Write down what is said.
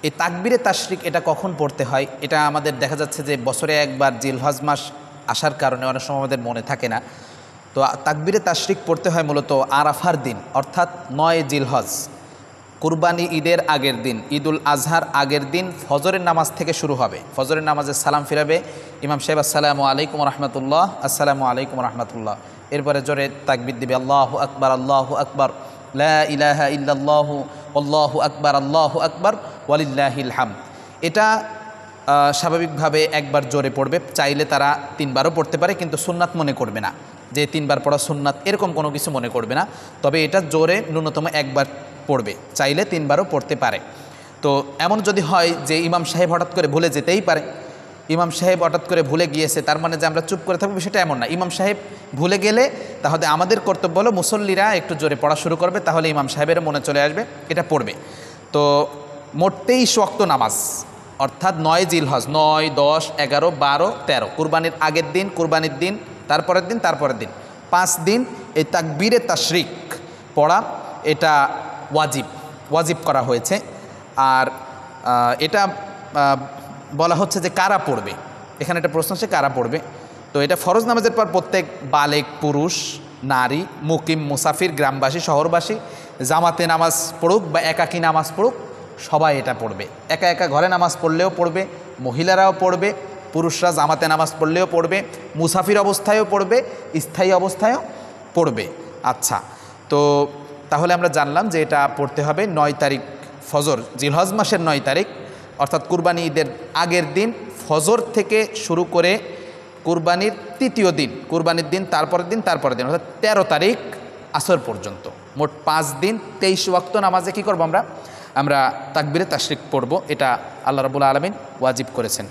এই তাকবীরে তাশরিক এটা কখন পড়তে হয়? এটা আমাদের দেখা যাচ্ছে যে বছরে একবার জিলহজ মাস আসার কারণে অনেক সময় আমাদের মনে থাকে না। তো তাকবীরে তাশরিক পড়তে হয় মূলত আরাফার দিন, অর্থাৎ ৯ জিলহজ, কুরবানি ঈদের আগের দিন, ঈদুল আজহার আগের দিন ফজরের নামাজ থেকে শুরু হবে। ফজরের নামাজে সালাম ফিরাবে ইমাম সাহেব, আসসালামু আলাইকুম রহমতুল্লাহ, আসসালামু আলাইকুম রহমতুল্লাহ। এরপরে জোরে তাকবীর দিবে, আল্লাহু আকবার, আল্লাহু আকবার, লা ইলাহা ইল্লাল্লাহু আল্লাহু আকবার ওয়ালিল্লাহিল হামদ। এটা স্বাভাবিকভাবে একবার জোরে পড়বে, চাইলে তারা 3 বারও পড়তে পারে, কিন্তু সুন্নাত মনে করবে না যে 3 বার পড়া সুন্নাত, এরকম কোনো কিছু মনে করবে না। তবে এটা জোরে ন্যূনতম একবার পড়বে, চাইলে 3 বারও পড়তে পারে। তো এমন যদি হয় যে ইমাম সাহেব হঠাৎ করে ভুলে যেতেই পারে, ইমাম সাহেব হঠাৎ করে ভুলে গিয়েছে, তার মানে যে আমরা চুপ করে থাকবো সেটা এমন না। ইমাম সাহেব ভুলে গেলে তাহলে আমাদের কর্তব্য হলো মুসল্লিরা একটু জোরে পড়া শুরু করবে, তাহলে ইমাম সাহেবের মনে চলে আসবে, এটা পড়বে। তো মোট 23 ওয়াক্ত নামাজ, অর্থাৎ 9 জিলহজ, 9, 10, 11, 12, 13, কুরবানির আগের দিন, কুরবানির দিন, তারপরের দিন, তারপরের দিন, 5 দিন এই তাকবীরে তাশরিক পড়া এটা ওয়াজিব করা হয়েছে। আর এটা বলা হচ্ছে যে কারা পড়বে, এখানে একটা প্রশ্ন আছে কারা পড়বে। তো এটা ফরজ নামাজের পর প্রত্যেক বালেগ পুরুষ, নারী, মুকিম, মুসাফির, গ্রামবাসী, শহরবাসী জামাতে নামাজ পড়ুক বা একাকী নামাজ পড়ুক, সবাই এটা পড়বে। একা একা ঘরে নামাজ পড়লেও পড়বে, মহিলারাও পড়বে, পুরুষরা জামাতে নামাজ পড়লেও পড়বে, মুসাফির অবস্থায়ও পড়বে, স্থায়ী অবস্থায়ও পড়বে। আচ্ছা, তো তাহলে আমরা জানলাম যে এটা পড়তে হবে 9 তারিখ ফজর, জিলহজ মাসের 9 তারিখ, অর্থাৎ কুরবানি ঈদের আগের দিন ফজর থেকে শুরু করে কুরবানির 3য় দিন, কুরবানির দিন, তারপরের দিন, তারপরের দিন, অর্থাৎ 13 তারিখ আসর পর্যন্ত মোট 5 দিন 23 ওয়াক্ত নামাজে কী করবো আমরা তাকবীরে তাশরিক পড়ব। এটা আল্লাহ রাব্বুল আলামিন ওয়াজিব করেছেন।